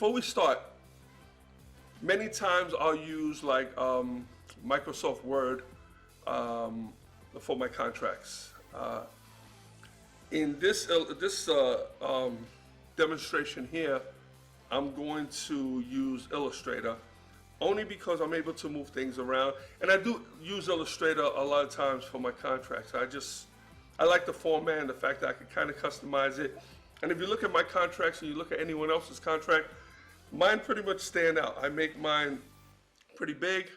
before we start, many times I'll use like Microsoft Word for my contracts. In this demonstration here, I'm going to use Illustrator only because I'm able to move things around, and I do use Illustrator a lot of times for my contracts. I like the format and the fact that I can kind of customize it. And if you look at my contracts and you look at anyone else's contract, mine pretty much stand out. I make mine pretty big.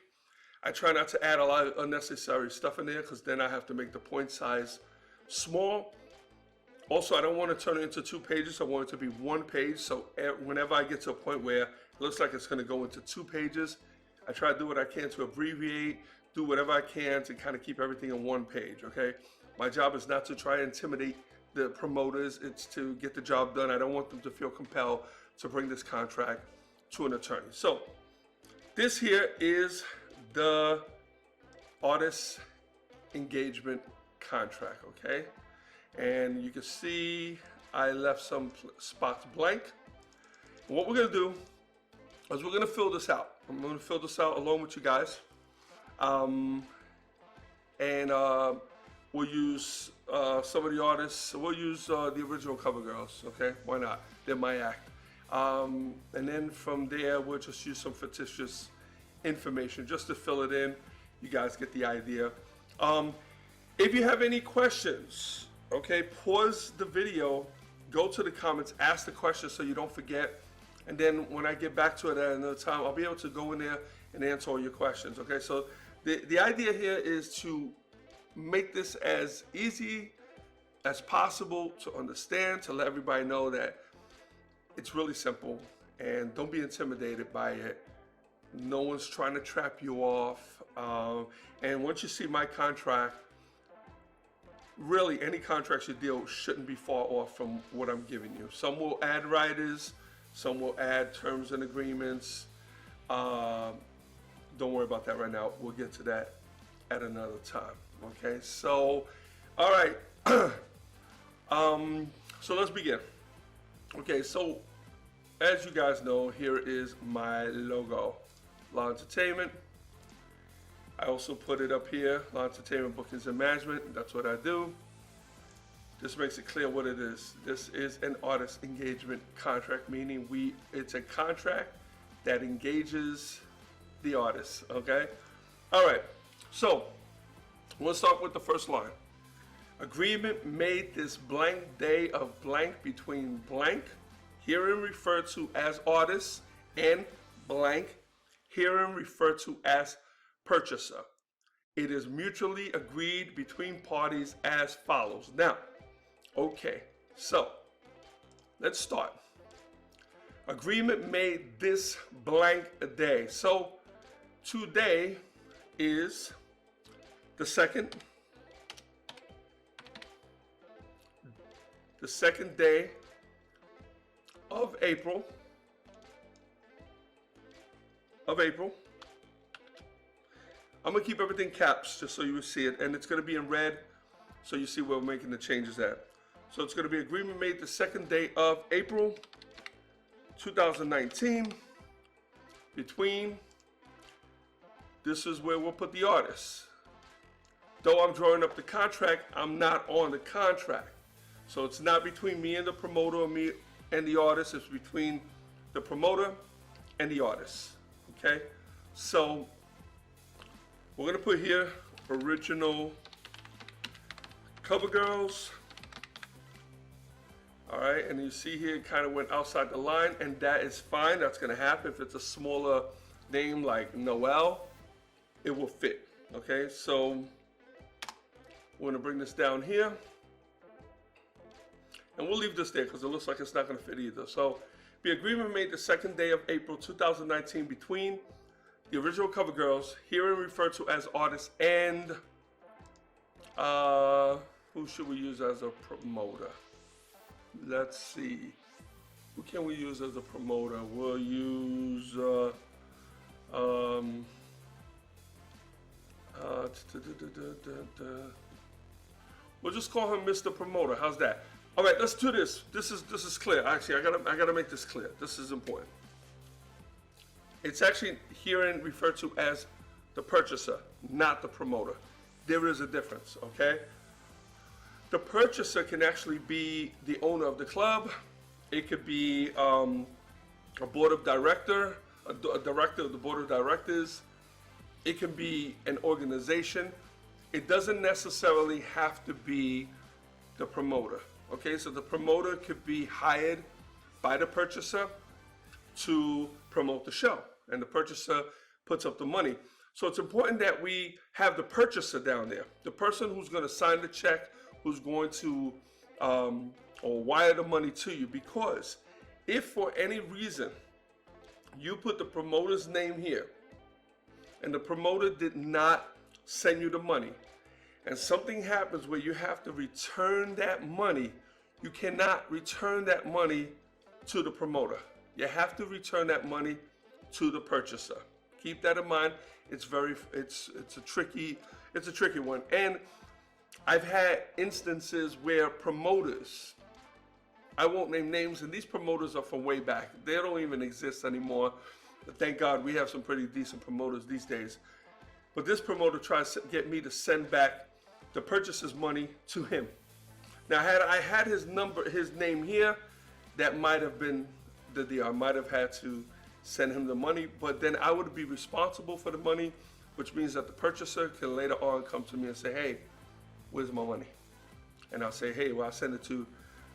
I try not to add a lot of unnecessary stuff in there because then I have to make the point size small. Also, I don't want to turn it into 2 pages. I want it to be 1 page. So whenever I get to a point where it looks like it's going to go into 2 pages, I try to do what I can to abbreviate, do whatever I can to kind of keep everything in 1 page, okay? My job is not to try to intimidate the promoters. It's to get the job done. I don't want them to feel compelled to bring this contract to an attorney. So this here is the artist engagement contract, okay? And you can see I left some spots blank. And what we're gonna do is we're gonna fill this out. I'm gonna fill this out along with you guys. We'll use some of the artists. We'll use the original cover girls, okay? Why not? They're my act. And then from there, we'll just use some fictitious information just to fill it in. You guys get the idea. If you have any questions, okay, pause the video, go to the comments, ask the question so you don't forget. And then when I get back to it at another time, I'll be able to go in there and answer all your questions, okay? So the idea here is to make this as easy as possible to understand, to let everybody know that it's really simple and don't be intimidated by it. No one's trying to trap you off. And once you see my contract, really any contracts you deal with shouldn't be far off from what I'm giving you. Some will add riders, some will add terms and agreements. Don't worry about that right now. We'll get to that at another time. Okay, so all right. So let's begin. Okay, so as you guys know, here is my logo, Law Entertainment. I also put it up here, Law Entertainment Bookings and Management. That's what I do. This makes it clear what it is. This is an artist engagement contract, meaning it's a contract that engages the artist, okay? All right, so we'll start with the first line. Agreement made this blank day of blank between blank, herein referred to as artist, and blank, herein referred to as purchaser. It is mutually agreed between parties as follows. Now, okay, so let's start. Agreement made this blank day. So today is the second day of April. I'm gonna keep everything caps just so you will see it, and it's gonna be in red so you see where we're making the changes at. So it's gonna be agreement made the second day of April 2019 between, this is where we'll put the artist. Though I'm drawing up the contract, I'm not on the contract. So it's not between me and the promoter or me and the artist, it's between the promoter and the artist, okay? So we're gonna put here original cover girls. All right, and you see here it kind of went outside the line, and that is fine. That's gonna happen. If it's a smaller name like Noel, it will fit, okay? So we're gonna bring this down here, and we'll leave this there because it looks like it's not gonna fit either. So the agreement made the second day of April 2019 between the original cover girls, herein referred to as artists, and who should we use as a promoter? Let's see. Who can we use as a promoter? We'll use we'll just call him Mr. Promoter. How's that? All right, let's do this. This is clear. Actually, I gotta make this clear. This is important. It's actually herein referred to as the purchaser, not the promoter. There is a difference, okay? The purchaser can actually be the owner of the club. It could be a board of director, a director of the board of directors. It can be an organization. It doesn't necessarily have to be the promoter. Okay, so the promoter could be hired by the purchaser to promote the show, and the purchaser puts up the money. So it's important that we have the purchaser down there, the person who's going to sign the check, who's going to or wire the money to you, because if for any reason you put the promoter's name here and the promoter did not send you the money, and something happens where you have to return that money, you cannot return that money to the promoter. You have to return that money to the purchaser. Keep that in mind. It's a tricky one. And I've had instances where promoters, I won't name names, and these promoters are from way back. They don't even exist anymore. But thank God we have some pretty decent promoters these days. But this promoter tries to get me to send back the purchaser's money to him. Now, had I had his name here, that might have been the deal. I might have had to send him the money, but then I would be responsible for the money, which means that the purchaser can later on come to me and say, hey, where's my money? And I'll say, hey, well, I sent it to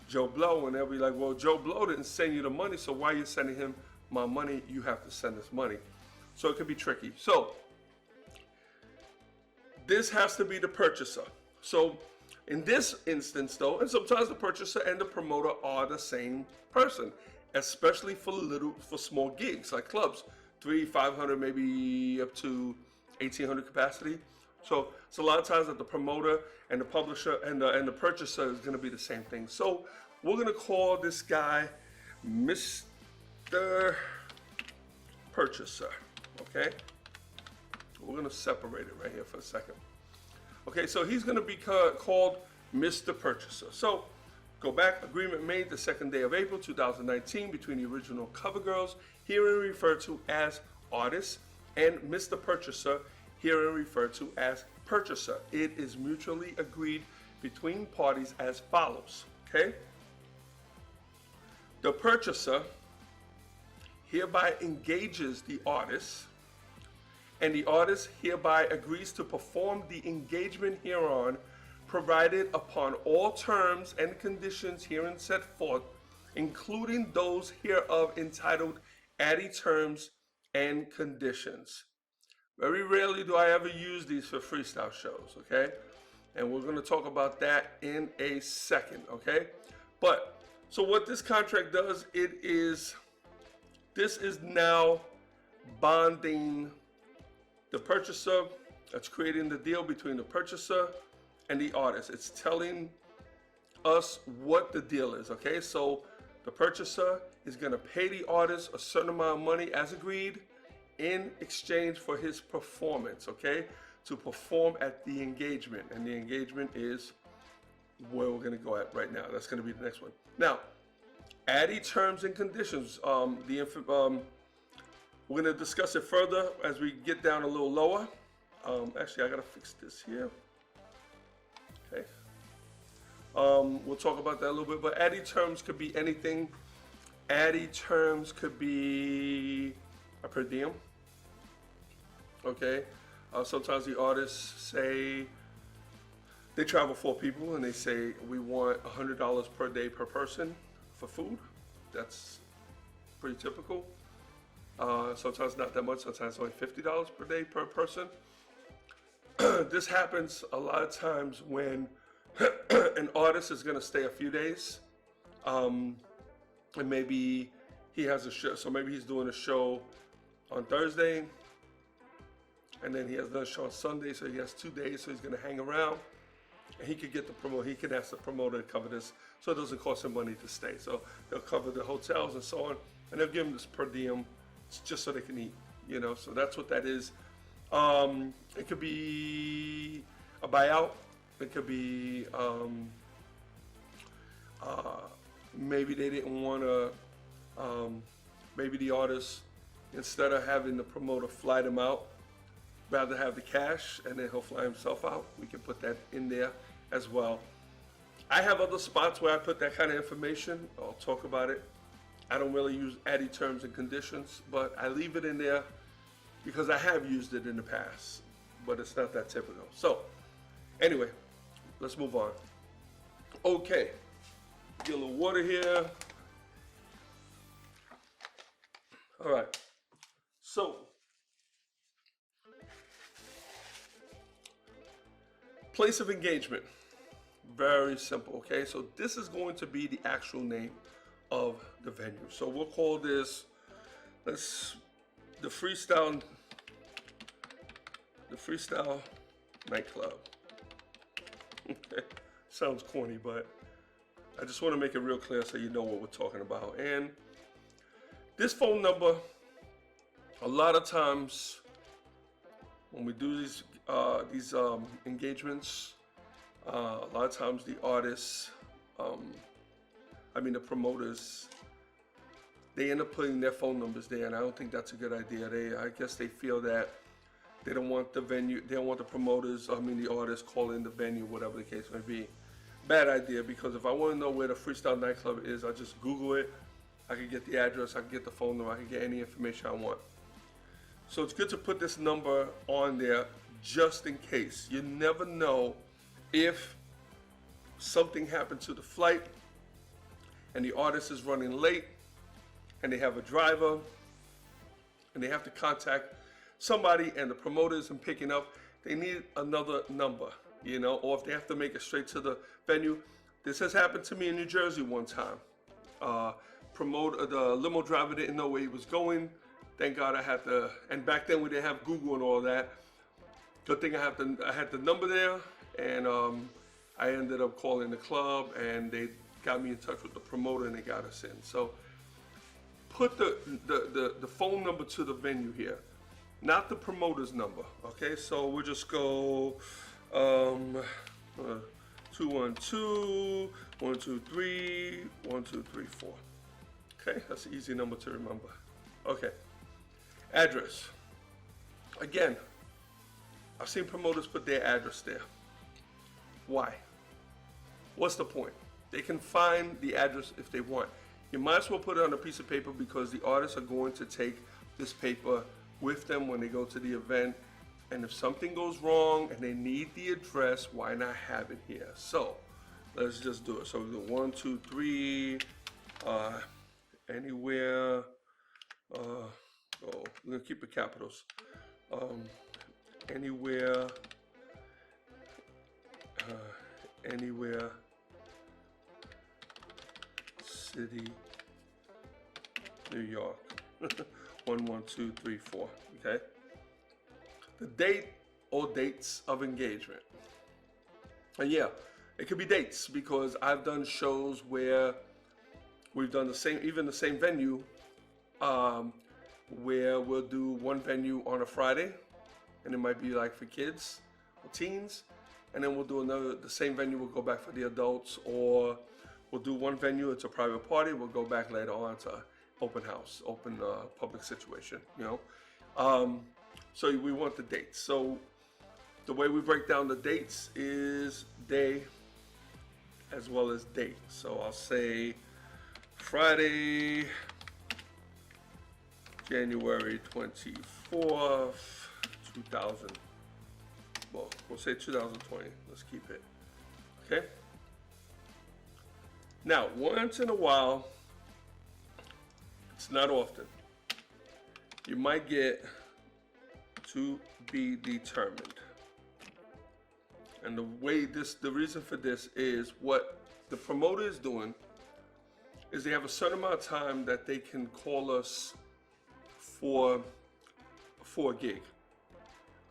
Joe Blow, and they'll be like, well, Joe Blow didn't send you the money, so why are you sending him my money? You have to send us money. So it could be tricky. So this has to be the purchaser. So in this instance, though, and sometimes the purchaser and the promoter are the same person, especially for small gigs like clubs, 300, 500, maybe up to 1,800 capacity. So it's a lot of times that the promoter and the publisher and the purchaser is going to be the same thing. So we're going to call this guy Mr. Purchaser. Okay, we're going to separate it right here for a second. Okay, so he's going to be called Mr. Purchaser. So go back, agreement made the 2nd day of April 2019 between the original cover girls, herein referred to as artists, and Mr. Purchaser, herein referred to as purchaser. It is mutually agreed between parties as follows, okay? The purchaser hereby engages the artist, and the artist hereby agrees to perform the engagement hereon, provided upon all terms and conditions herein set forth, including those hereof entitled Addy Terms and Conditions. Very rarely do I ever use these for freestyle shows, okay? And we're gonna talk about that in a second, okay? But, so what this contract does, this is now bonding the purchaser. It's creating the deal between the purchaser and the artist. It's telling us what the deal is, okay? So the purchaser is gonna pay the artist a certain amount of money as agreed in exchange for his performance, okay? To perform at the engagement. And the engagement is where we're gonna go at right now. That's gonna be the next one. Now, Addy terms and conditions. We're gonna discuss it further as we get down a little lower. Actually, I gotta fix this here. Okay. We'll talk about that a little bit, but Addy terms could be anything. Addy terms could be a per diem. Okay. Sometimes the artists say they travel 4 people and they say we want $100 per day per person for food. That's pretty typical. Sometimes not that much, sometimes only $50 per day per person. This happens a lot of times when an artist is gonna stay a few days. And maybe he has a show, so maybe he's doing a show on Thursday, and then he has another show on Sunday, so he has 2 days, so he's gonna hang around. And he could get the promoter, he can ask the promoter to cover this, so it doesn't cost him money to stay. So they'll cover the hotels and so on, and they'll give him this per diem just so they can eat, you know, so that's what that is. It could be a buyout, it could be, maybe they didn't want to, maybe the artist instead of having the promoter fly them out, rather have the cash and then he'll fly himself out. We can put that in there as well. I have other spots where I put that kind of information. I'll talk about it. I don't really use ADDI terms and conditions, but I leave it in there because I have used it in the past, but it's not that typical. So anyway, let's move on. Okay, get a little water here. All right, so place of engagement, very simple, okay? So this is going to be the actual name of the venue. So we'll call this, the Freestyle nightclub. Okay, sounds corny, but I just want to make it real clear so you know what we're talking about. And this phone number, a lot of times when we do these engagements, a lot of times the artists, the promoters, they end up putting their phone numbers there, and I don't think that's a good idea. I guess they feel that they don't want the venue, they don't want the promoters, the artists calling the venue, whatever the case may be. Bad idea, because if I want to know where the Freestyle nightclub is, I just Google it. I can get the address, I can get the phone number, I can get any information I want. So it's good to put this number on there just in case. You never know if something happened to the flight and the artist is running late and they have a driver and they have to contact somebody and the promoter isn't picking up. They need another number, or if they have to make it straight to the venue. This has happened to me in New Jersey one time. The limo driver didn't know where he was going. Thank God I had to, and back then we didn't have Google and all that. Good thing I had the number there, and I ended up calling the club and they got me in touch with the promoter and they got us in. So put the phone number to the venue here, not the promoter's number, okay? So we'll just go 212-123-1234. Okay, that's an easy number to remember. Okay, address. Again, I've seen promoters put their address there. Why? What's the point? They can find the address if they want. You might as well put it on a piece of paper because the artists are going to take this paper with them when they go to the event. And if something goes wrong and they need the address, why not have it here? So let's just do it. So we go 1, 2, 3, anywhere. We're gonna keep the capitals. Anywhere. Anywhere. City, New York. 1, 1, 2, 3, 4. Okay. The date or dates of engagement. And yeah, it could be dates because I've done shows where we've done the same venue, where we'll do one venue on a Friday, and it might be like for kids or teens, and then we'll do the same venue, we'll go back for the adults, or we'll do one venue, it's a private party, we'll go back later on to open house, open public situation, So we want the dates. So the way we break down the dates is day as well as date. So I'll say Friday, January 24th, 2000. Well, we'll say 2020. Let's keep it. Okay? Now, once in a while, it's not often, you might get to be determined. And the reason for this is what the promoter is doing is they have a certain amount of time that they can call us for a gig.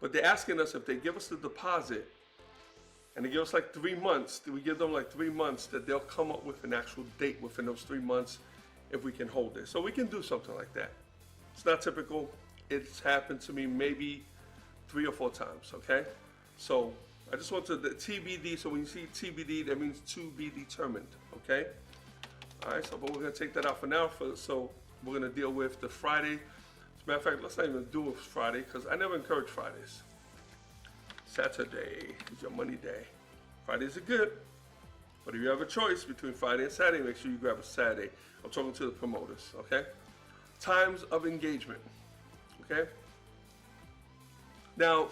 But they're asking us if they give us the deposit and they give us like 3 months, we give them like 3 months, that they'll come up with an actual date within those 3 months if we can hold it. So we can do something like that. It's not typical. It's happened to me maybe 3 or 4 times, okay? So I just want the TBD, so when you see TBD, that means to be determined, okay? All right, so but we're gonna take that out for now. So we're gonna deal with the Friday, As a matter of fact, let's not even do it Friday because I never encourage Fridays. Saturday is your money day. Fridays are good, but if you have a choice between Friday and Saturday, make sure you grab a Saturday. I'm talking to the promoters, okay? Times of engagement, okay? Now,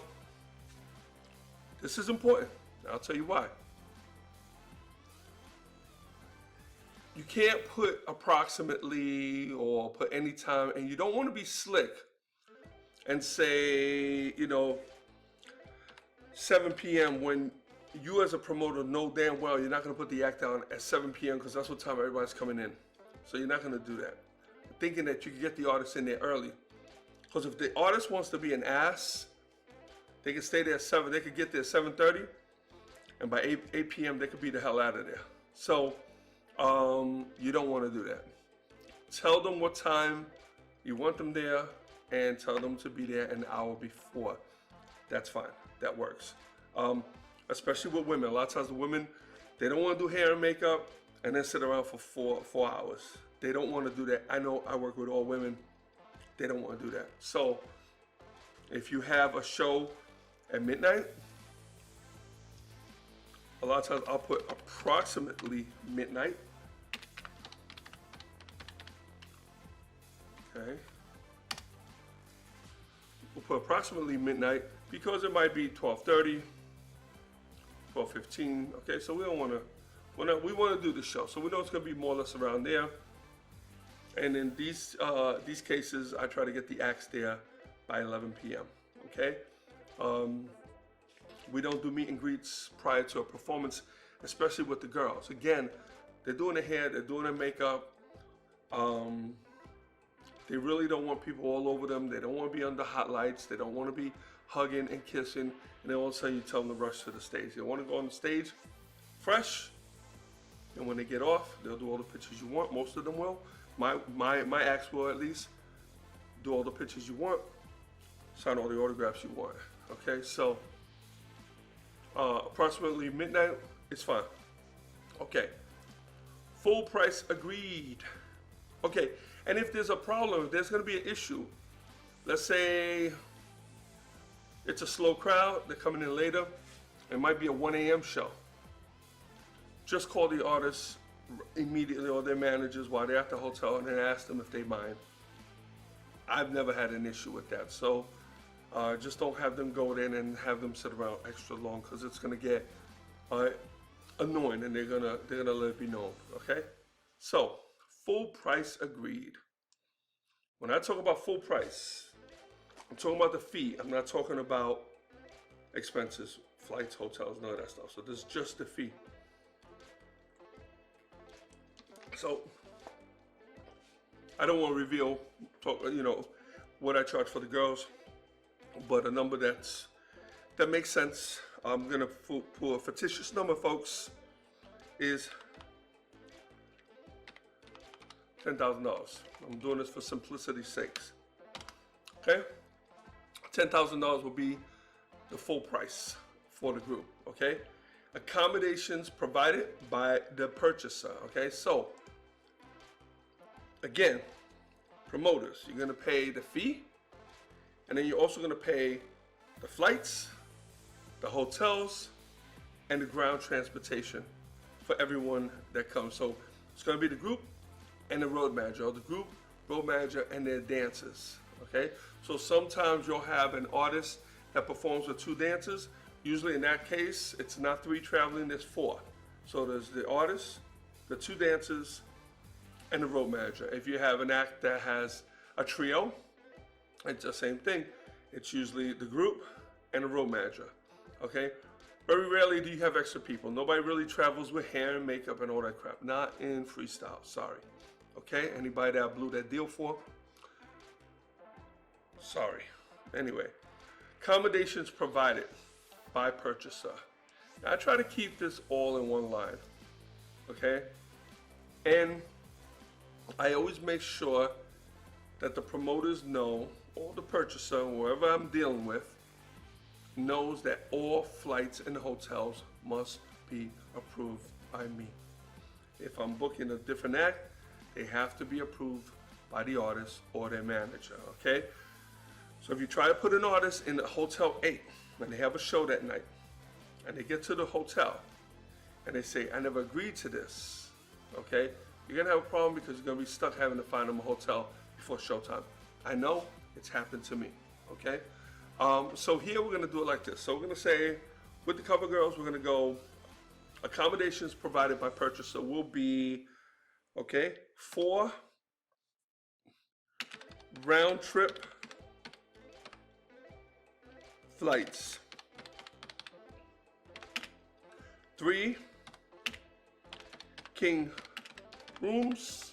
this is important. I'll tell you why. You can't put approximately or put any time, and you don't want to be slick and say, 7 p.m. when you as a promoter know damn well you're not going to put the act down at 7 p.m. because that's what time everybody's coming in. So you're not going to do that. Thinking that you can get the artist in there early. Because if the artist wants to be an ass, they can stay there at 7. They could get there at 7:30, and by 8 p.m. they could be the hell out of there. So you don't want to do that. Tell them what time you want them there, and tell them to be there an hour before. That's fine. That works. Especially with women. A lot of times the women, they don't want to do hair and makeup and then sit around for four hours. They don't want to do that. I know I work with all women. They don't want to do that. So if you have a show at midnight, a lot of times I'll put approximately midnight. Okay. We'll put approximately midnight because it might be 12:30, 12:15. Okay, so we don't want to. We want to do the show, so we know it's going to be more or less around there. And in these cases, I try to get the acts there by 11 p.m. Okay. We don't do meet and greets prior to a performance, especially with the girls. Again, they're doing their hair, they're doing their makeup. They really don't want people all over them. They don't want to be under hot lights. They don't want to be hugging and kissing. And then all of a sudden you tell them to rush to the stage. They want to go on the stage fresh. And when they get off, they'll do all the pictures you want. Most of them will. My acts will at least do all the pictures you want. Sign all the autographs you want. Okay, so approximately midnight is fine. Okay, full price agreed. Okay, and if there's a problem, if there's going to be an issue, let's say it's a slow crowd, they're coming in later, it might be a 1 a.m. show. Just call the artists immediately or their managers while they're at the hotel and then ask them if they mind. I've never had an issue with that, so just don't have them go in and have them sit around extra long because it's going to get annoying and they're gonna let it be known. Okay, so full price agreed. When I talk about full price, I'm talking about the fee. I'm not talking about expenses, flights, hotels, none of that stuff. So this is just the fee. So I don't want to reveal, what I charge for the girls, but a number that makes sense. I'm gonna pull a fictitious number, folks. Is $10,000. I'm doing this for simplicity's sake. Okay, $10,000 will be the full price for the group. Okay, accommodations provided by the purchaser. Okay, so again, promoters, you're gonna pay the fee, and then you're also gonna pay the flights, the hotels, and the ground transportation for everyone that comes. So it's gonna be the group and the road manager, or the group, road manager, and their dancers. Okay, so sometimes you'll have an artist that performs with 2 dancers. Usually in that case, it's not 3 traveling, there's 4. So there's the artist, the 2 dancers, and the road manager. If you have an act that has a trio, it's the same thing. It's usually the group and the road manager. Okay, very rarely do you have extra people. Nobody really travels with hair and makeup and all that crap. Not in freestyle, sorry. Okay, anybody that I blew that deal for, sorry. Anyway, accommodations provided by purchaser. Now, I try to keep this all in one line, okay? And I always make sure that the promoters know, or the purchaser, whoever I'm dealing with, knows that all flights and hotels must be approved by me. If I'm booking a different act, they have to be approved by the artist or their manager, okay? So if you try to put an artist in Hotel 8 and they have a show that night, and they get to the hotel and they say, I never agreed to this, okay? You're gonna have a problem because you're gonna be stuck having to find them a hotel before showtime. I know, it's happened to me, okay? So here we're gonna do it like this. So we're gonna say, with the cover girls, we're gonna go, accommodations provided by purchaser will be, okay, 4 round trip flights, 3 king rooms,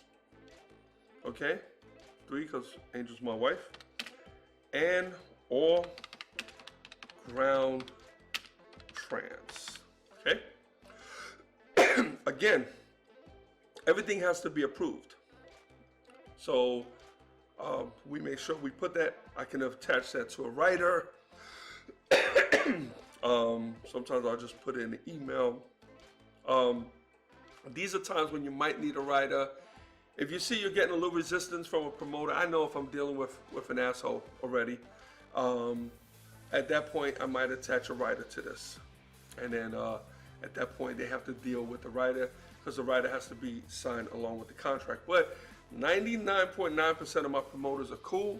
okay, 3 because Angel's my wife, and all ground trans, okay? Again, everything has to be approved. So we make sure we put that. I can attach that to a writer. Sometimes I'll just put it in an email. These are times when you might need a writer. If you see you're getting a little resistance from a promoter, I know if I'm dealing with an asshole already. At that point, I might attach a writer to this. And then at that point, they have to deal with the writer because the writer has to be signed along with the contract. But 99.9% of my promoters are cool.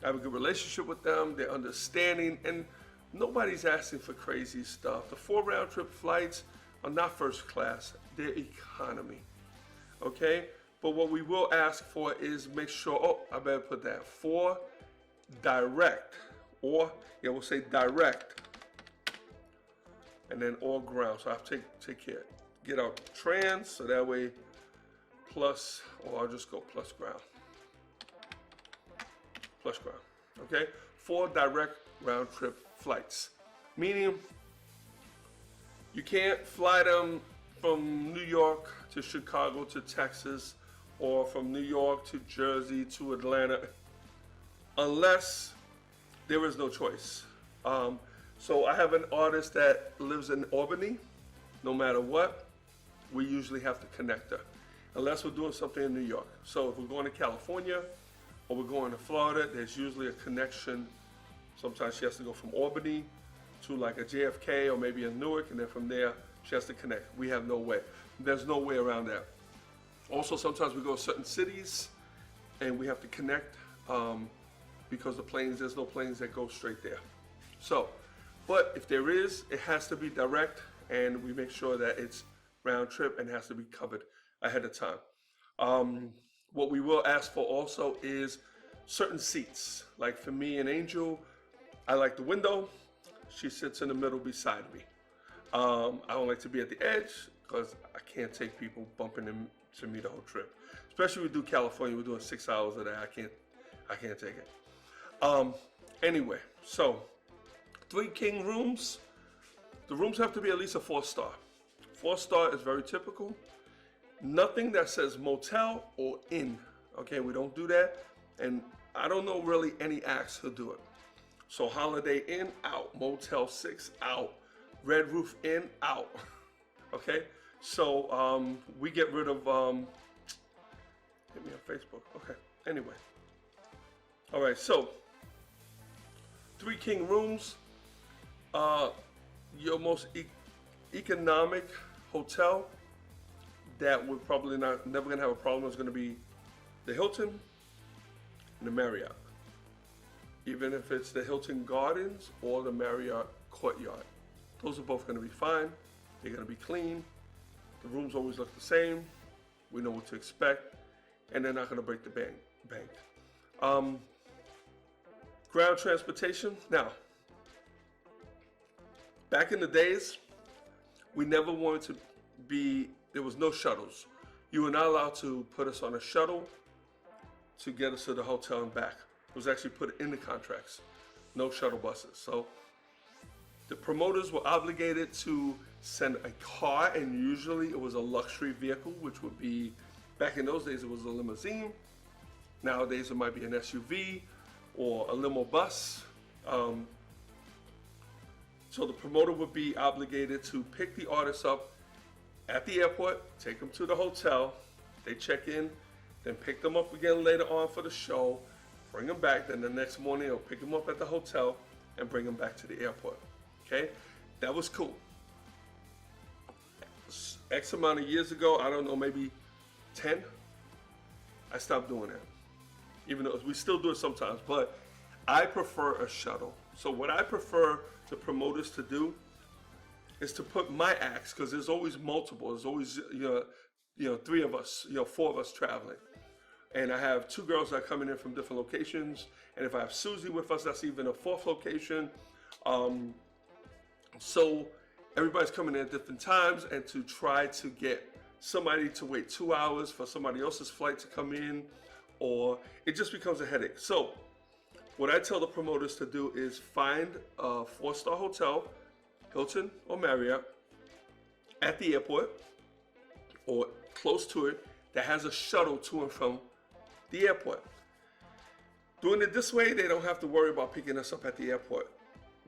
I have a good relationship with them. They're understanding, and nobody's asking for crazy stuff. The 4 round trip flights are not first class, they're economy, okay? But what we will ask for is make sure, oh, I better put that, 4 direct, or, yeah, we'll say direct, and then all ground. So I have to take care, get out trans, so that way plus, or I'll just go plus ground. Plus ground, okay? 4 direct round trip flights, meaning you can't fly them from New York to Chicago to Texas, or from New York to Jersey to Atlanta, unless there is no choice. So I have an artist that lives in Albany. No matter what, we usually have to connect her, unless we're doing something in New York. So if we're going to California or we're going to Florida, there's usually a connection. Sometimes she has to go from Albany to like a JFK or maybe a Newark, and then from there she has to connect. We have no way. There's no way around that. Also, sometimes we go to certain cities and we have to connect because there's no planes that go straight there. So, but if there is, it has to be direct, and we make sure that it's round trip and has to be covered ahead of time. What we will ask for also is certain seats. Like for me and Angel, I like the window. She sits in the middle beside me. I don't like to be at the edge because I can't take people bumping into me the whole trip. Especially we do California, we're doing 6 hours of that. I can't take it. Anyway, so 3 king rooms. The rooms have to be at least a 4-star. 4-star is very typical. Nothing that says motel or inn. Okay, we don't do that. And I don't know really any acts who do it. So Holiday Inn, out. Motel 6, out. Red Roof Inn, out. Okay, so we get rid of, hit me on Facebook. Okay, anyway. All right, so 3 king rooms. Your most economic hotel that we're probably never gonna have a problem is gonna be the Hilton and the Marriott. Even if it's the Hilton Gardens or the Marriott Courtyard. Those are both gonna be fine. They're gonna be clean. The rooms always look the same. We know what to expect, and they're not gonna break the bank. Ground transportation. Now, back in the days, we never wanted to be, there was no shuttles. You were not allowed to put us on a shuttle to get us to the hotel and back. It was actually put in the contracts. No shuttle buses. So the promoters were obligated to send a car, and usually it was a luxury vehicle, which would be, back in those days it was a limousine. Nowadays it might be an SUV or a limo bus. So the promoter would be obligated to pick the artists up at the airport, take them to the hotel, they check in, then pick them up again later on for the show, bring them back. Then the next morning, I'll pick them up at the hotel and bring them back to the airport. Okay, that was cool. X amount of years ago, I don't know, maybe 10, I stopped doing that. Even though we still do it sometimes, but I prefer a shuttle. So what I prefer the promoters to do is to put my acts, because there's always multiple. There's always three of us, four of us traveling, and I have two girls that are coming in from different locations. And if I have Susie with us, that's even a fourth location. So everybody's coming in at different times, and to try to get somebody to wait 2 hours for somebody else's flight to come in, or it just becomes a headache. So what I tell the promoters to do is find a 4-star hotel, Hilton or Marriott, at the airport or close to it, that has a shuttle to and from the airport. Doing it this way, they don't have to worry about picking us up at the airport.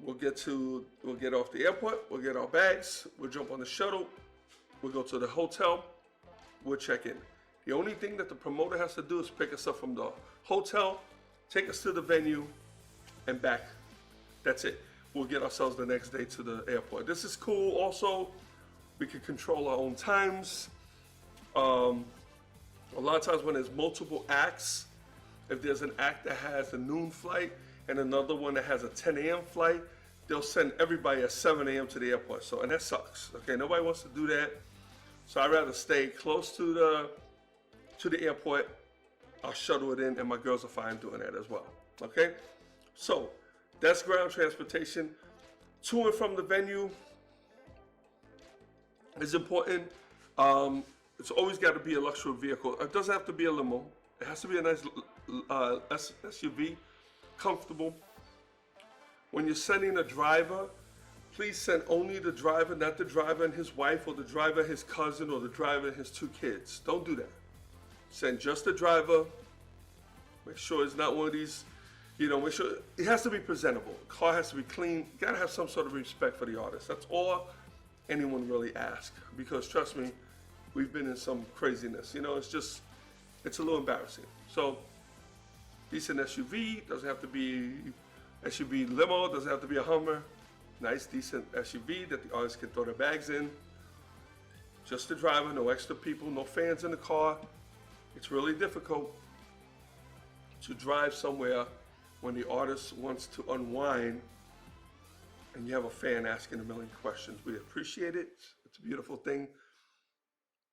We'll get off the airport, we'll get our bags, we'll jump on the shuttle, we'll go to the hotel, we'll check in. The only thing that the promoter has to do is pick us up from the hotel, take us to the venue, and back. That's it. We'll get ourselves the next day to the airport. This is cool also. We can control our own times. A lot of times when there's multiple acts, if there's an act that has a noon flight and another one that has a 10 a.m. flight, they'll send everybody at 7 a.m. to the airport. So, and that sucks. Okay, nobody wants to do that. So I'd rather stay close to the airport. I'll shuttle it in, and my girls are fine doing that as well. Okay, so that's ground transportation. To and from the venue is important. It's always got to be a luxury vehicle. It doesn't have to be a limo. It has to be a nice SUV, comfortable. When you're sending a driver, please send only the driver, not the driver and his wife, or the driver, his cousin, or the driver and his 2 kids. Don't do that. Send just the driver. Make sure it's not one of these, make sure it has to be presentable. The car has to be clean. You gotta have some sort of respect for the artist. That's all anyone really asks. Because trust me, we've been in some craziness. It's a little embarrassing. So, decent SUV, doesn't have to be SUV limo, doesn't have to be a Hummer. Nice, decent SUV that the artist can throw their bags in. Just the driver, no extra people, no fans in the car. It's really difficult to drive somewhere when the artist wants to unwind and you have a fan asking a million questions. We appreciate it. It's a beautiful thing,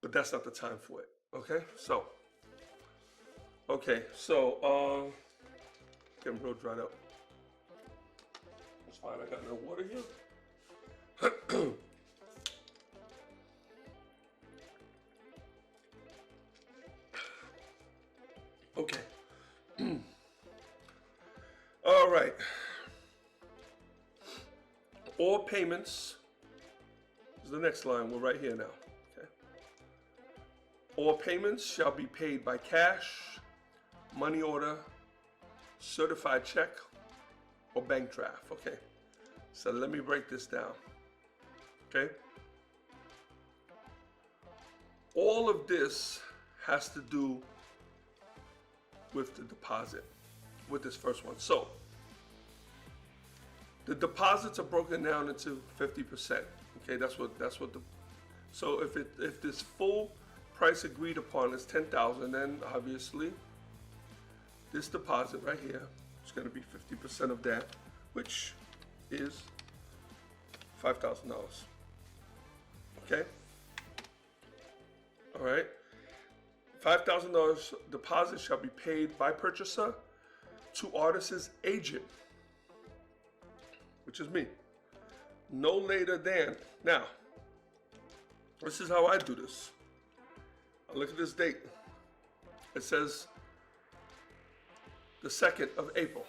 but that's not the time for it. Okay, so getting real dried up. It's fine, I got no water here. Okay. All right. All payments, this is the next line, we're right here now. Okay. All payments shall be paid by cash, money order, certified check, or bank draft. Okay. So let me break this down. Okay. All of this has to do with the deposit, with this first one. So the deposits are broken down into 50%. Okay, so if this full price agreed upon is $10,000, then obviously this deposit right here is going to be 50% of that, which is $5,000. Okay. All right. $5,000 deposit shall be paid by purchaser to artist's agent, which is me, no later than, now, this is how I do this. I look at this date. It says the 2nd of April.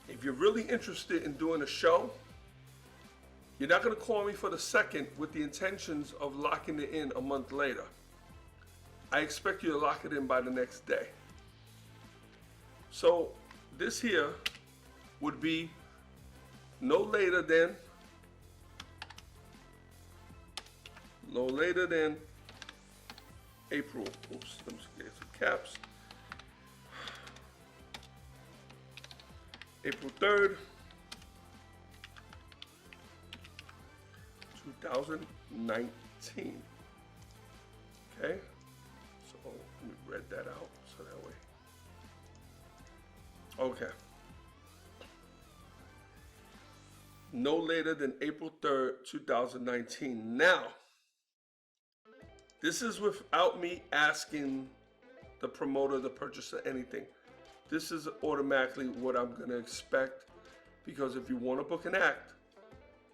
If you're really interested in doing a show, you're not going to call me for the 2nd with the intentions of locking it in a month later. I expect you to lock it in by the next day. So this here would be no later than April. Oops, let me get some caps. April 3rd, 2019. Okay, so let me read that out so that way. Okay. No later than April 3rd, 2019. Now, this is without me asking the promoter, the purchaser, anything. This is automatically what I'm going to expect, because if you want to book an act,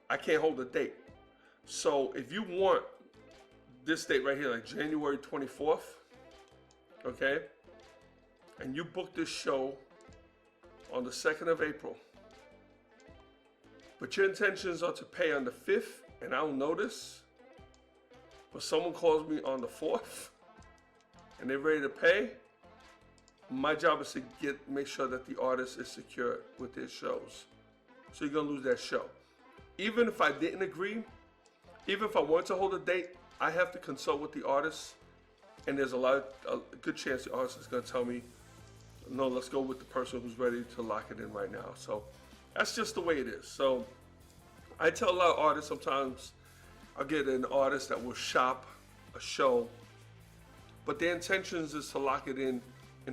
I can't hold a date. So if you want this date right here, like January 24th, okay, and you book this show on the 2nd of April, but your intentions are to pay on the 5th, and I don't notice, but someone calls me on the 4th, and they're ready to pay, my job is to make sure that the artist is secure with their shows. So you're gonna lose that show. Even if I didn't agree, even if I wanted to hold a date, I have to consult with the artist, and there's a good chance the artist is gonna tell me, no, let's go with the person who's ready to lock it in right now. So that's just the way it is. So I tell a lot of artists, sometimes I'll get an artist that will shop a show, but their intentions is to lock it in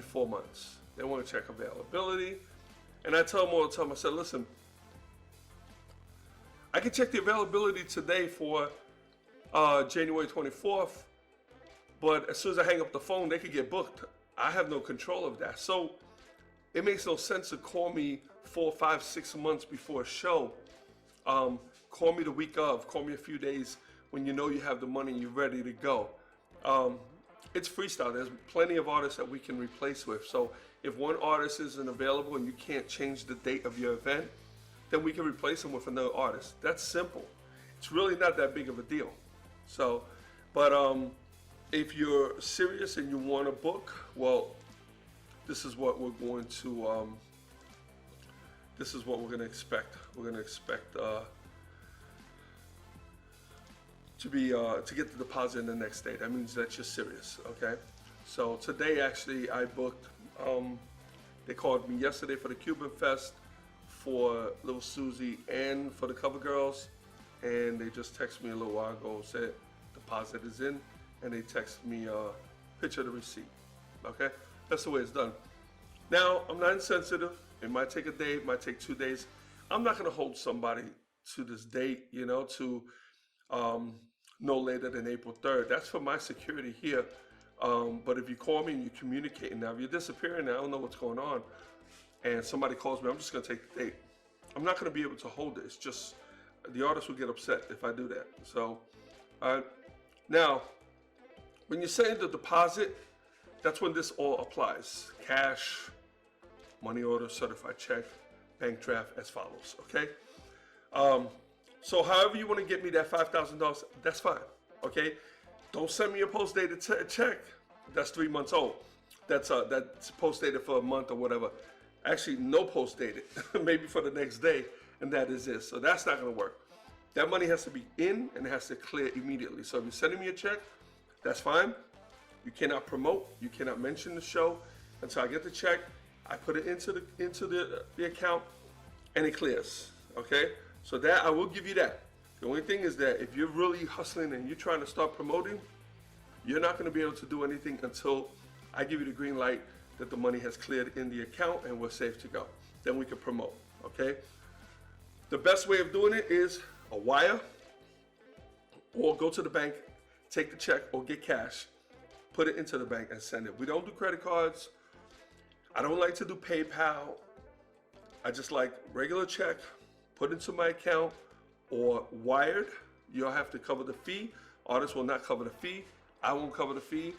4 months. They want to check availability. And I tell them all the time, I said, listen, I can check the availability today for January 24th, but as soon as I hang up the phone, they could get booked. I have no control of that. So it makes no sense to call me 4, 5, 6 months before a show. Call me the week of, call me a few days when you know you have the money and you're ready to go. It's freestyle. There's plenty of artists that we can replace with. So if one artist isn't available and you can't change the date of your event, then we can replace them with another artist. That's simple. It's really not that big of a deal. So, but if you're serious and you want to book, well, this is what we're going to expect. We're going to expect to get the deposit in the next day. That means that you're serious, okay? So today, actually, I booked. They called me yesterday for the Cuban Fest, for Little Susie, and for the Cover Girls, and they just texted me a little while ago, said deposit is in, and they texted me a picture of the receipt. Okay, that's the way it's done. Now, I'm not insensitive. It might take a day, it might take 2 days. I'm not going to hold somebody to this date, you know, to no later than April 3rd. That's for my security here. But if you call me and you communicate, now if you're disappearing, I don't know what's going on, and somebody calls me, I'm just going to take the date. I'm not going to be able to hold it. It's just the artist will get upset if I do that. So, now, when you're saying the deposit, that's when this all applies. Cash, money order, certified check, bank draft, as follows, okay? So however you want to get me that $5,000, that's fine, okay? Don't send me a post-dated check. That's 3 months old. That's post-dated for a month or whatever. Actually, no post-dated, maybe for the next day, and that is it. So that's not going to work. That money has to be in and it has to clear immediately. So if you're sending me a check, that's fine. You cannot promote, you cannot mention the show until I get the check. I put it into the account and it clears, okay? So that, I will give you that. The only thing is that if you're really hustling and you're trying to start promoting, you're not going to be able to do anything until I give you the green light that the money has cleared in the account and we're safe to go. Then we can promote, okay? The best way of doing it is a wire, or go to the bank, take the check, or get cash, put it into the bank and send it. We don't do credit cards. I don't like to do PayPal. I just like regular check, put into my account, or wired. You'll have to cover the fee. Artists will not cover the fee. I won't cover the fee.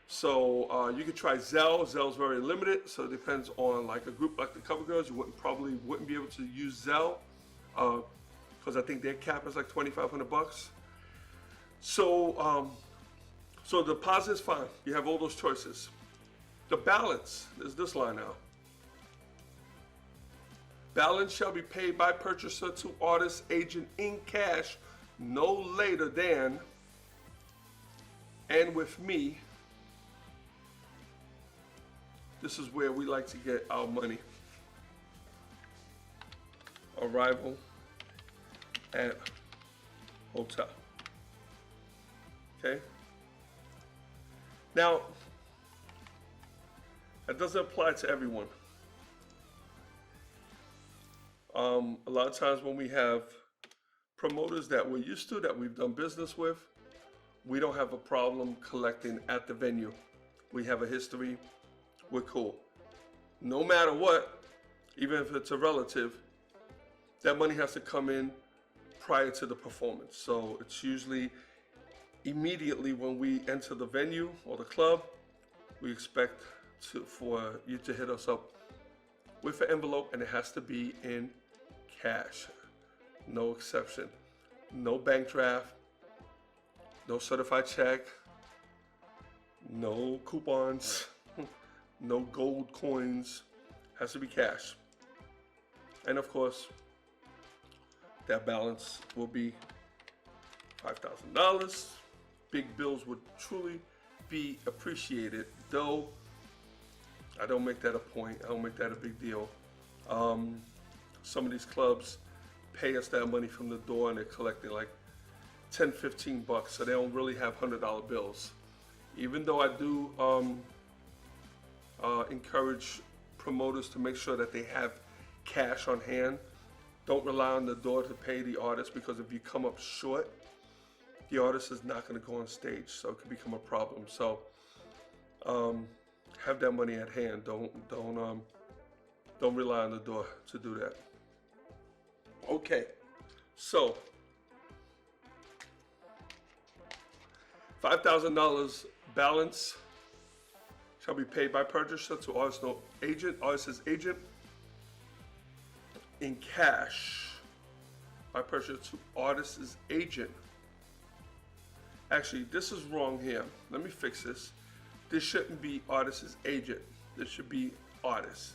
So you can try Zelle. Zelle's very limited, so it depends on like a group like the Cover Girls. You probably wouldn't be able to use Zelle because I think their cap is like $2,500. So so the deposit is fine. You have all those choices. The balance is this line now. Balance shall be paid by purchaser to artist agent in cash no later than, and with me, this is where we like to get our money. arrival at hotel. Okay? Now, that doesn't apply to everyone. A lot of times when we have promoters that we're used to, that we've done business with, we don't have a problem collecting at the venue. We have a history, we're cool. No matter what, even if it's a relative, that money has to come in prior to the performance. So it's usually immediately when we enter the venue or the club, we expect for you to hit us up with an envelope, and it has to be in cash. No exception. No bank draft, no certified check, no coupons, no gold coins. Has to be cash. And of course, that balance will be $5,000. Big bills would truly be appreciated, though I don't make that a point. I don't make that a big deal. Some of these clubs pay us that money from the door, and they're collecting like 10, 15 bucks, so they don't really have $100 bills. Even though I do encourage promoters to make sure that they have cash on hand, don't rely on the door to pay the artist, because if you come up short, the artist is not going to go on stage, so it could become a problem. So have that money at hand. Don't rely on the door to do that. Okay, so $5,000 balance shall be paid by purchaser to artist's agent in cash by purchaser to artist's agent. Actually, this is wrong here. Let me fix this. This shouldn't be artist's agent. This should be artist.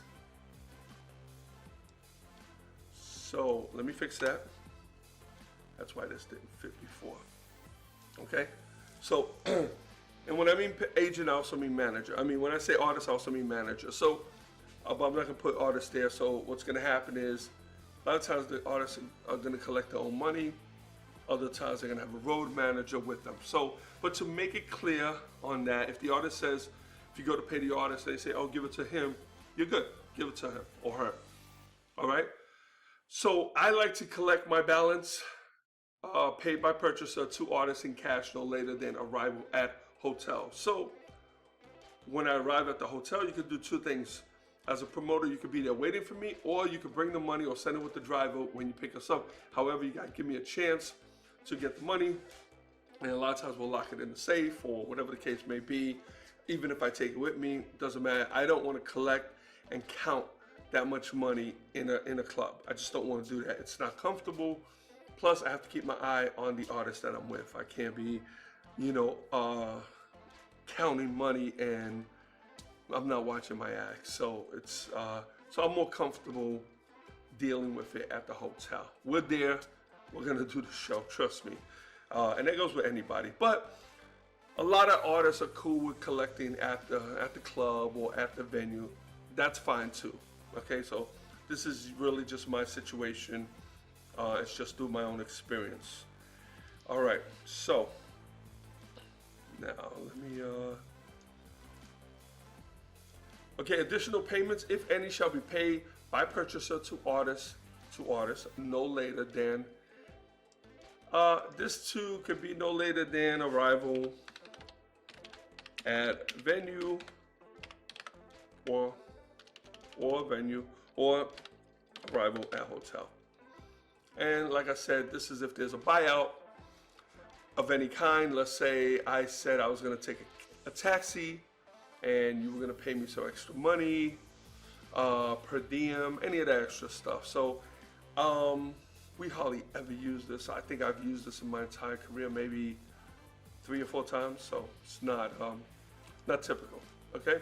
So let me fix that. That's why this didn't fit before. Okay? So, and when I mean agent, I also mean manager. I mean, when I say artist, I also mean manager. So, but I'm not going to put artist there. So what's going to happen is, a lot of times the artists are going to collect their own money. Other times they're going to have a road manager with them. So, but to make it clear on that, if the artist says, if you go to pay the artist, they say, oh, give it to him, you're good. Give it to him or her. All right? So I like to collect my balance paid by purchaser to artists in cash no later than arrival at hotel. So when I arrive at the hotel, you could do two things. As a promoter, you could be there waiting for me, or you could bring the money or send it with the driver when you pick us up. However, you gotta give me a chance to get the money. And a lot of times we'll lock it in the safe or whatever the case may be. Even if I take it with me, doesn't matter. I don't want to collect and count that much money in a club. I just don't want to do that. It's not comfortable. Plus, I have to keep my eye on the artist that I'm with. I can't be, counting money and I'm not watching my act. So it's so I'm more comfortable dealing with it at the hotel. We're there. We're gonna do the show. Trust me. And that goes with anybody. But a lot of artists are cool with collecting at the club or at the venue. That's fine too. Okay, so this is really just my situation. It's just through my own experience. All right, so now let me. Okay, additional payments, if any, shall be paid by purchaser to artist no later than. This too could be no later than arrival at venue or venue or arrival at hotel. And like I said, this is if there's a buyout of any kind. Let's say I said I was going to take a taxi and you were going to pay me some extra money, per diem, any of that extra stuff. So we hardly ever use this. I think I've used this in my entire career, maybe 3 or 4 times. So it's not typical. Okay.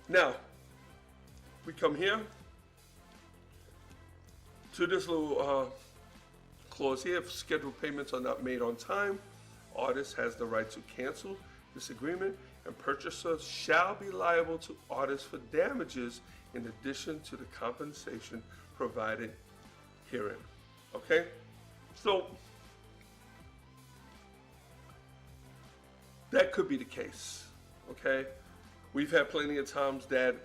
Now we come here to this little clause here. If scheduled payments are not made on time, artist has the right to cancel this agreement, and purchaser shall be liable to artist for damages in addition to the compensation provided herein. Okay? So that could be the case. Okay? We've had plenty of times that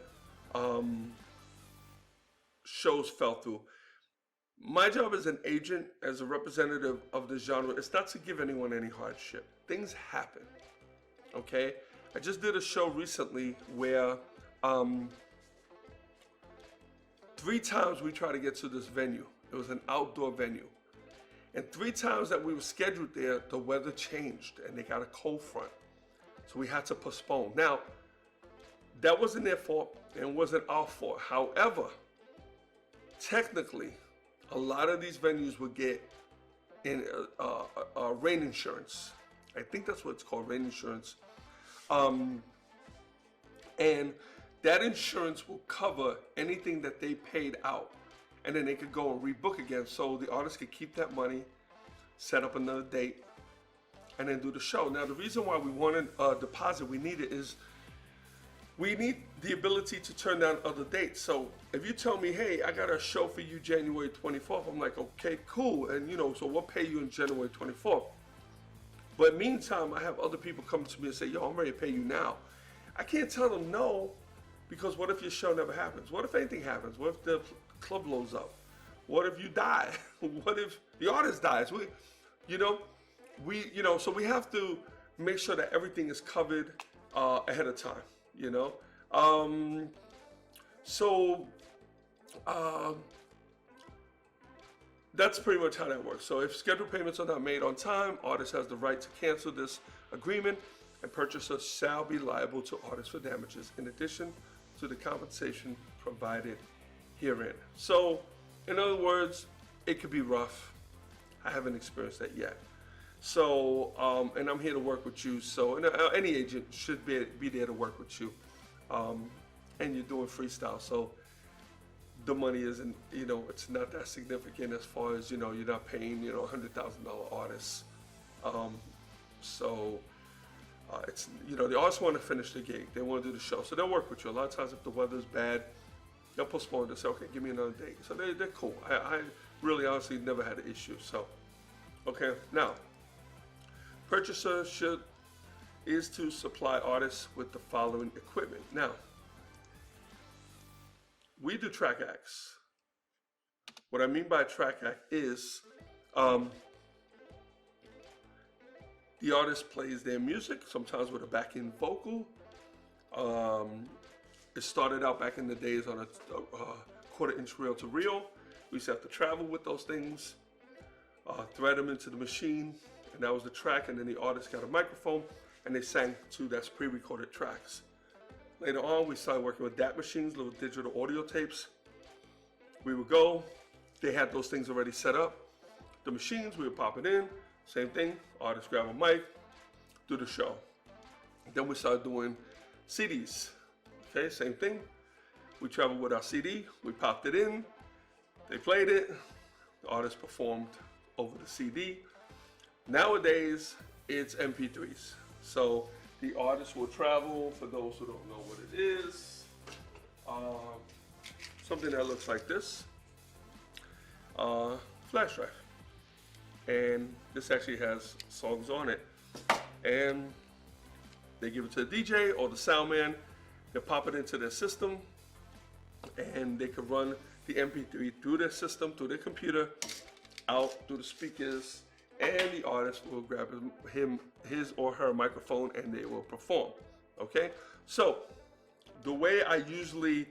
shows fell through. My job as an agent, as a representative of the genre, is not to give anyone any hardship. Things happen. Okay? I just did a show recently where 3 times we tried to get to this venue. It was an outdoor venue. And 3 times that we were scheduled there, the weather changed and they got a cold front. So we had to postpone. Now, that wasn't their fault and it wasn't our fault. However, technically, a lot of these venues will get in rain insurance. I think that's what it's called, rain insurance. And that insurance will cover anything that they paid out. And then they could go and rebook again. So the artist could keep that money, set up another date, and then do the show. Now, the reason why we wanted a deposit, we need it, is we need the ability to turn down other dates. So if you tell me, hey, I got a show for you January 24th, I'm like, okay, cool. And so we'll pay you in January 24th. But meantime, I have other people come to me and say, yo, I'm ready to pay you now. I can't tell them no, because what if your show never happens? What if anything happens? What if the club blows up? What if you die? What if the artist dies? So we have to make sure that everything is covered ahead of time. That's pretty much how that works. So if scheduled payments are not made on time, artist has the right to cancel this agreement, and purchaser shall be liable to artist for damages in addition to the compensation provided herein. So, in other words, it could be rough. I haven't experienced that yet. So, and I'm here to work with you. So, any agent should be there to work with you. And you're doing freestyle. So, the money isn't, it's not that significant as far as, you're not paying, $100,000 artists. It's, the artists want to finish the gig. They want to do the show. So they'll work with you. A lot of times if the weather's bad, they'll postpone. They'll say, okay, give me another date. So they're cool. I really honestly never had an issue. So, okay. Now, purchaser is to supply artists with the following equipment. Now, we do track acts. What I mean by track act is the artist plays their music, sometimes with a backing vocal. It started out back in the days on a quarter-inch reel to reel. We used to have to travel with those things, thread them into the machine, and that was the track. And then the artist got a microphone, and they sang to that's pre-recorded tracks. Later on, we started working with DAT machines, little digital audio tapes. We would go, they had those things already set up. The machines, we would pop it in, same thing, artists grab a mic, do the show. Then we started doing CDs, okay, same thing. We traveled with our CD, we popped it in, they played it, the artist performed over the CD. Nowadays, it's MP3s. So the artist will travel, for those who don't know what it is, something that looks like this, flash drive. And this actually has songs on it. And they give it to the DJ or the sound man, they pop it into their system, and they can run the MP3 through their system, through their computer, out through the speakers, and the artist will grab his or her microphone and they will perform. Okay, so the way I usually